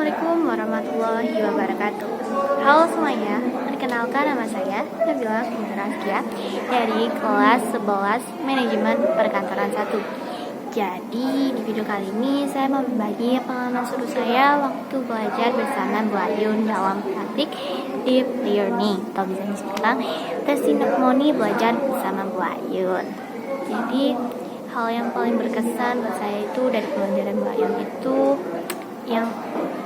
Assalamualaikum warahmatullahi wabarakatuh. Halo semuanya, perkenalkan nama saya Nabila Fitraskia dari kelas 11 Manajemen Perkantoran 1. Jadi di video kali ini saya mau berbagi pengalaman seru saya waktu belajar bersama Bu Ayun dalam praktik deep learning atau bisa disebut testimoni belajar bersama Bu Ayun. Jadi hal yang paling berkesan buat saya itu dari pelajaran Bu Ayun itu yang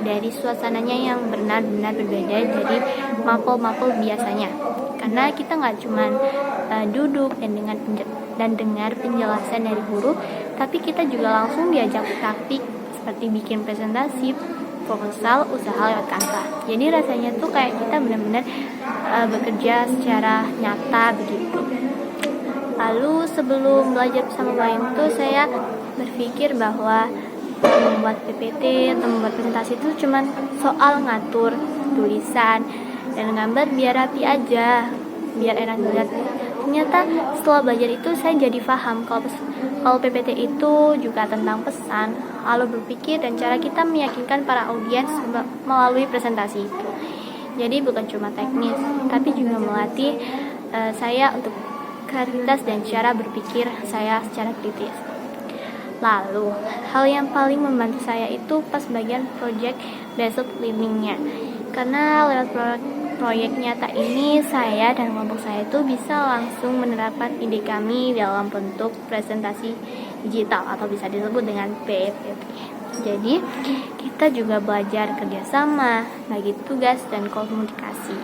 dari suasananya yang benar-benar berbeda dari mapel-mapel biasanya, karena kita nggak cuma duduk dan dengar penjelasan dari guru, tapi kita juga langsung diajak praktik seperti bikin presentasi, proposal, usaha lewat Canva. Jadi rasanya tuh kayak kita benar-benar bekerja secara nyata begitu. Lalu sebelum belajar bersama Bu Ayun tuh saya berpikir bahwa membuat PPT atau membuat presentasi itu cuma soal ngatur tulisan dan gambar biar rapi aja, biar enak dilihat. Ternyata setelah belajar itu saya jadi paham kalau PPT itu juga tentang pesan, lalu berpikir dan cara kita meyakinkan para audiens melalui presentasi itu. Jadi bukan cuma teknis, tapi juga melatih saya untuk kreativitas dan cara berpikir saya secara kritis. Lalu, hal yang paling membantu saya itu pas bagian project based learning-nya. Karena lewat proyek nyata ini, saya dan kelompok saya itu bisa langsung menerapkan ide kami dalam bentuk presentasi digital atau bisa disebut dengan PPT. Jadi, kita juga belajar kerjasama, bagi tugas, dan komunikasi.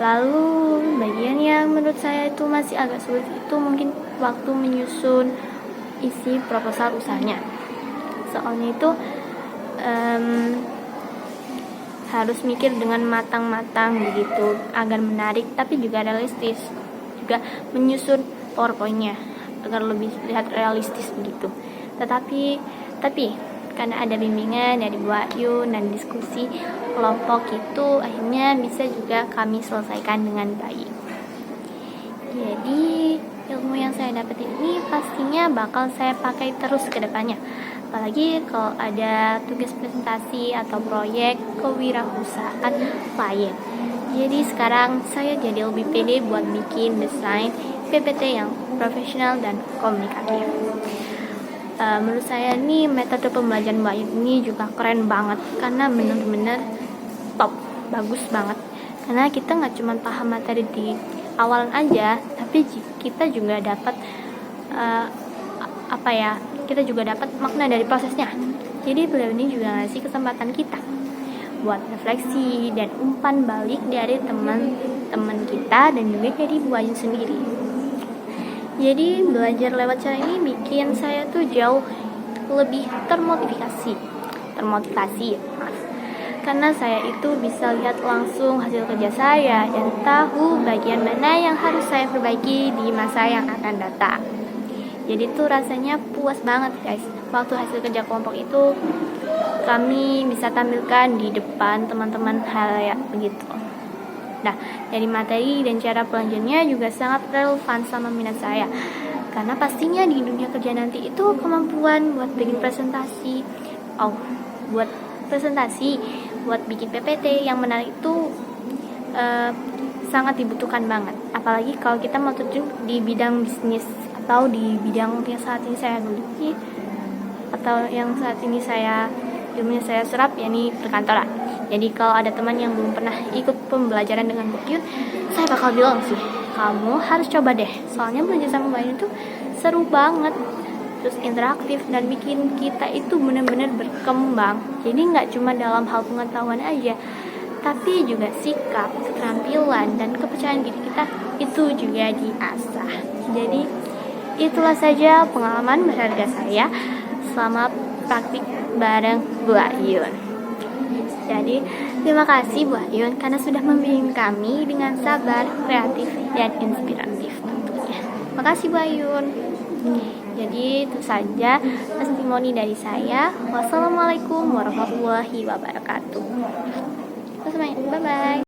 Lalu, bagian yang menurut saya itu masih agak sulit itu mungkin waktu menyusun isi proposal usahanya. Soalnya itu harus mikir dengan matang-matang begitu agar menarik tapi juga realistis. Juga menyusun PowerPoint-nya agar lebih terlihat realistis begitu. Tapi karena ada bimbingan dari Bu Ayun dan diskusi kelompok itu akhirnya bisa juga kami selesaikan dengan baik. Jadi ilmu yang saya dapat ini pastinya bakal saya pakai terus ke depannya. Apalagi kalau ada tugas presentasi atau proyek kewirausahaan klien. Jadi sekarang saya jadi lebih pede buat bikin desain PPT yang profesional dan komunikatif. Menurut saya nih metode pembelajaran Bu Ayun ini juga keren banget karena benar-benar top, bagus banget. Karena kita nggak cuma paham materi di awalan aja, tapi kita juga dapat kita juga dapat makna dari prosesnya. Jadi beliau ini juga ngasih kesempatan kita buat refleksi dan umpan balik dari teman-teman kita dan juga dari Bu Ayun sendiri. Jadi belajar lewat cara ini bikin saya tuh jauh lebih termotivasi. Karena saya itu bisa lihat langsung hasil kerja saya dan tahu bagian mana yang harus saya perbaiki di masa yang akan datang. Jadi tuh rasanya puas banget guys. Waktu hasil kerja kelompok itu kami bisa tampilkan di depan teman-teman halayak begitu. Nah, dari materi dan cara pelajarannya juga sangat relevan sama minat saya. Karena pastinya di dunia kerja nanti itu kemampuan buat bikin presentasi, buat bikin PPT yang menarik itu sangat dibutuhkan banget. Apalagi kalau kita mau terjun di bidang bisnis atau di bidang yang saat ini saya geluti atau yang saat ini ilmunya saya serap, yakni perkantoran. Jadi kalau ada teman yang belum pernah ikut pembelajaran dengan Bu Ayun, saya bakal bilang sih, kamu harus coba deh. Soalnya belajar sama Bu Ayun itu seru banget, terus interaktif dan bikin kita itu benar-benar berkembang. Jadi nggak cuma dalam hal pengetahuan aja, tapi juga sikap, keterampilan dan kepercayaan diri kita itu juga diasah. Jadi itulah saja pengalaman berharga saya selama praktik bareng Bu Ayun. Jadi terima kasih Bu Ayun karena sudah membimbing kami dengan sabar, kreatif dan inspiratif tentunya. Makasih Bu Ayun. Jadi itu saja testimoni dari saya. Wassalamualaikum warahmatullahi wabarakatuh. Bye bye.